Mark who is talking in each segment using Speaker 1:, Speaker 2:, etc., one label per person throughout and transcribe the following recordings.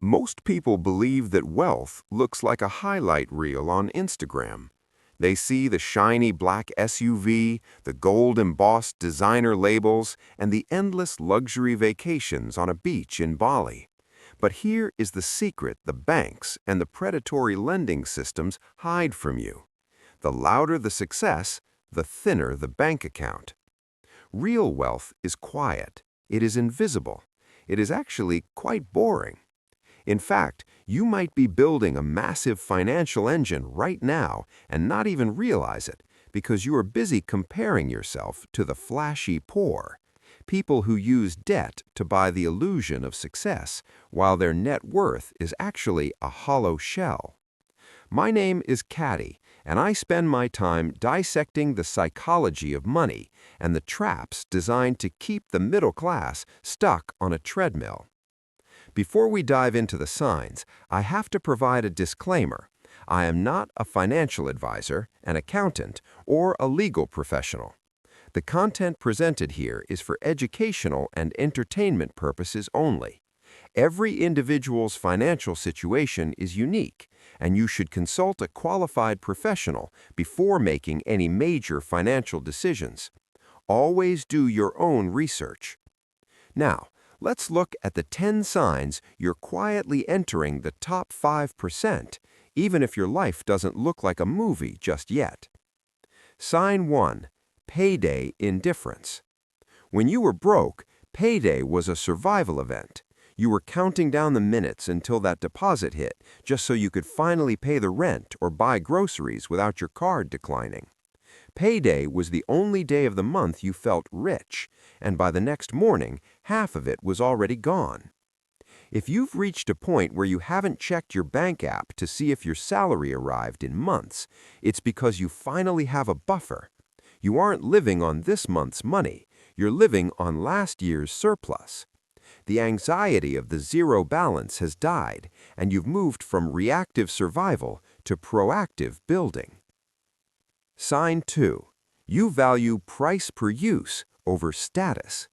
Speaker 1: Most people believe that wealth looks like a highlight reel on Instagram. They see the shiny black SUV, the gold-embossed designer labels, and the endless luxury vacations on a beach in Bali. But here is the secret the banks and the predatory lending systems hide from you. The louder the success, the thinner the bank account. Real wealth is quiet. It is invisible. It is actually quite boring. In fact, you might be building a massive financial engine right now and not even realize it because you are busy comparing yourself to the flashy poor, people who use debt to buy the illusion of success while their net worth is actually a hollow shell. My name is Caddy, and I spend my time dissecting the psychology of money and the traps designed to keep the middle class stuck on a treadmill. Before we dive into the signs, I have to provide a disclaimer. I am not a financial advisor, an accountant, or a legal professional. The content presented here is for educational and entertainment purposes only. Every individual's financial situation is unique, and you should consult a qualified professional before making any major financial decisions. Always do your own research. Now, let's look at the 10 signs you're quietly entering the top 5%, even if your life doesn't look like a movie just yet. Sign 1. Payday indifference. When you were broke, payday was a survival event. You were counting down the minutes until that deposit hit, just so you could finally pay the rent or buy groceries without your card declining. Payday was the only day of the month you felt rich, and by the next morning, half of it was already gone. If you've reached a point where you haven't checked your bank app to see if your salary arrived in months, it's because you finally have a buffer. You aren't living on this month's money, you're living on last year's surplus. The anxiety of the zero balance has died, and you've moved from reactive survival to proactive building. Sign 2. You value price per use over status.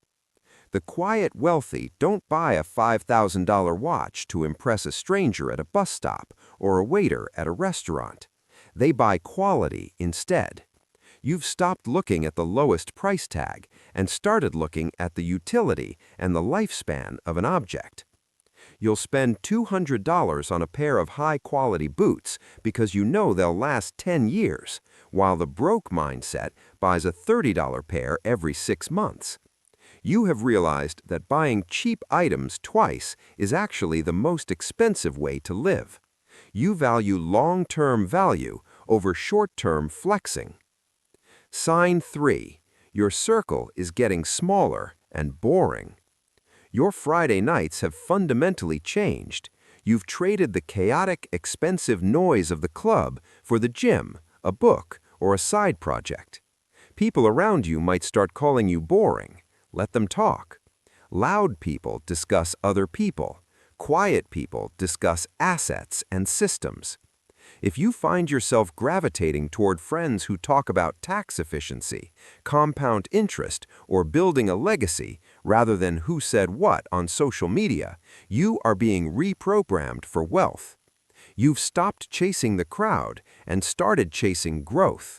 Speaker 1: The quiet wealthy don't buy a $5,000 watch to impress a stranger at a bus stop or a waiter at a restaurant. They buy quality instead. You've stopped looking at the lowest price tag and started looking at the utility and the lifespan of an object. You'll spend $200 on a pair of high-quality boots because you know they'll last 10 years, while the broke mindset buys a $30 pair every 6 months. You have realized that buying cheap items twice is actually the most expensive way to live. You value long-term value over short-term flexing. Sign 3. Your circle is getting smaller and boring. Your Friday nights have fundamentally changed. You've traded the chaotic, expensive noise of the club for the gym, a book, or a side project. People around you might start calling you boring. Let them talk. Loud people discuss other people. Quiet people discuss assets and systems. If you find yourself gravitating toward friends who talk about tax efficiency, compound interest, or building a legacy, rather than who said what on social media, you are being reprogrammed for wealth. You've stopped chasing the crowd and started chasing growth.